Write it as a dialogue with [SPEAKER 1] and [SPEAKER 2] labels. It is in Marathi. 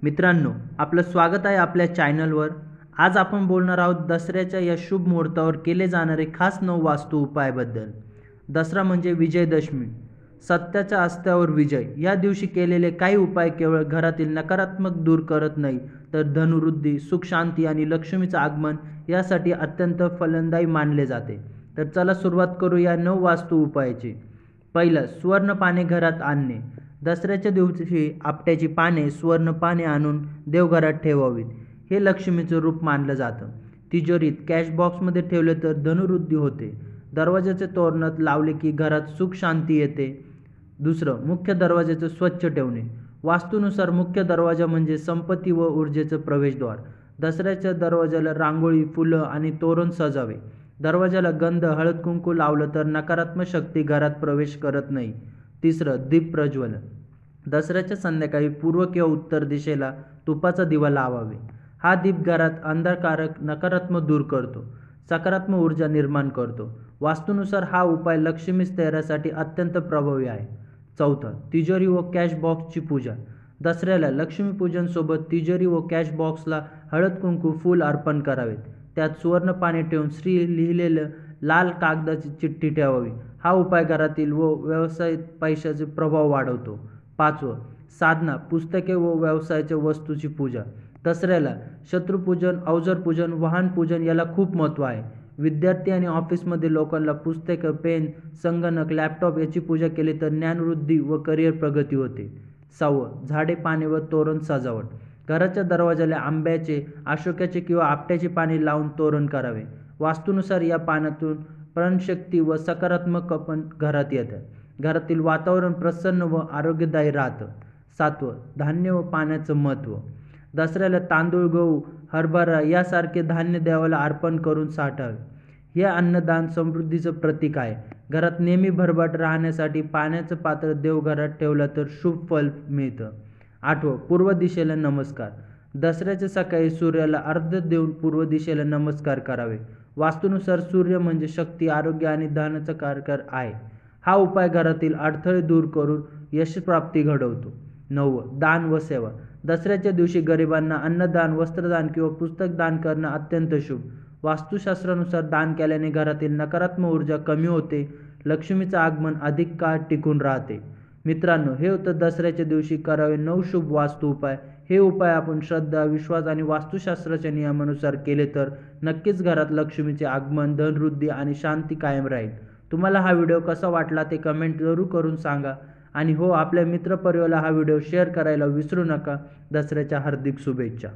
[SPEAKER 1] मित्रांनो, आपलं स्वागत आहे आपल्या चॅनलवर। आज आपण बोलणार आहोत दसऱ्याच्या या शुभ मुहूर्तावर केले जाणारे खास 9 वास्तू उपायाबद्दल। दसरा म्हणजे विजयदशमी, सत्याच्या अस्त्यावर विजय। या दिवशी केलेले काही उपाय केवळ घरातील नकारात्मक दूर करत नाही, तर धनवृद्धी, सुख शांती आणि लक्ष्मीचं आगमन यासाठी अत्यंत फलदायी मानले जाते। तर चला सुरुवात करू या 9 वास्तू उपायाची। पहिलं, स्वर्ण पाने घरात आणणे। दसऱ्याच्या दिवशी आपट्याची पाने, स्वर्ण पाने आणून देवघरात ठेवावीत। हे लक्ष्मीचं रूप मानलं जातं। तिजोरीत, कॅश बॉक्समध्ये ठेवले तर धनवृद्धी होते। दरवाजाचे तोरणात लावले की घरात सुख शांती येते। दुसरं, मुख्य दरवाजाचं स्वच्छ ठेवणे। वास्तूनुसार मुख्य दरवाजा म्हणजे संपत्ती व ऊर्जेचं प्रवेशद्वार। दसऱ्याच्या दरवाजाला रांगोळी, फुलं आणि तोरण सजावे। दरवाजाला गंध, हळद कुंकू लावलं तर नकारात्मक शक्ती घरात प्रवेश करत नाही। तिसरं, दीप प्रज्वलन। दसऱ्याच्या संध्याकाळी पूर्व किंवा उत्तर दिशेला तुपाचा दिवा लावावे। हा दीप घरात अंधकारक नकारात्मक दूर करतो, सकारात्मक ऊर्जा निर्माण करतो। वास्तूनुसार हा उपाय लक्ष्मी स्थैर्यासाठी अत्यंत प्रभावी आहे। चौथं, तिजोरी व कॅश बॉक्सची पूजा। दसऱ्याला लक्ष्मीपूजन सोबत तिजोरी व कॅश बॉक्सला हळद कुंकू, फूल अर्पण करावेत। त्यात सुवर्ण पाने ठेवून श्री लिहिलेलं लाल कागदाची चिठ्ठी ठेवावी। हा उपाय घरातील व व्यवसायात पैशाचे प्रभाव वाढवतो। पाचवं, साधना, पुस्तके व व्यवसायाच्या वस्तूची पूजा। दसऱ्याला शत्रुपूजन, अवजारपूजन, वाहनपूजन याला खूप महत्त्व आहे। विद्यार्थी आणि ऑफिसमध्ये लोकांना पुस्तकं, पेन, संगणक, लॅपटॉप याची पूजा केली तर ज्ञानवृद्धी व करिअर प्रगती होते। सहावं, झाडे, पाने व तोरण सजावट। घराच्या दरवाजाला आंब्याचे, अशोकाचे किंवा आपट्याची पाने लावून तोरण करावे। वास्तूनुसार या पानातून प्राणशक्ती व सकारात्मक पण घरात येतात। घरातील वातावरण प्रसन्न व आरोग्यदायी राहतं। सातवं, धान्य व पाण्याचं महत्त्व। दसऱ्याला तांदूळ, गहू, हरभरा यासारखे धान्य देवाला अर्पण करून साठावे। हे अन्नदान समृद्धीचं प्रतीक आहे। घरात नेहमी भरभराट राहण्यासाठी पाण्याचं पात्र देवघरात ठेवलं तर शुभ फल मिळतं। आठवं, पूर्व दिशेला नमस्कार। दसऱ्याच्या सकाळी सूर्याला अर्घ्य देऊन पूर्व दिशेला नमस्कार करावे। वास्तूनुसार सूर्य म्हणजे शक्ती, आरोग्य आणि धनाचा कारक आहे। हा उपाय घरातील अडथळे दूर करून यशप्राप्ती घडवतो। नववं, दान व सेवा। दसऱ्याच्या दिवशी गरिबांना अन्नदान, वस्त्रदान किंवा पुस्तक दान करणं अत्यंत शुभ। वास्तुशास्त्रानुसार दान केल्याने घरातील नकारात्मक ऊर्जा कमी होते, लक्ष्मीचं आगमन अधिक काळ टिकून राहते। मित्रांनो, हे होतं दसऱ्याच्या दिवशी करावे 9 शुभ वास्तू उपाय। हे उपाय आपण श्रद्धा, विश्वास आणि वास्तुशास्त्राच्या नियमानुसार केले तर नक्कीच घरात लक्ष्मीचे आगमन, धनवृद्धी आणि शांती कायम राहील। तुम्हाला हा व्हिडिओ कसा वाटला ते कमेंट जरूर करून सांगा। आणि हो, आपल्या मित्रपरिवाराला हा व्हिडिओ शेअर करायला विसरू नका। दसऱ्याच्या हार्दिक शुभेच्छा।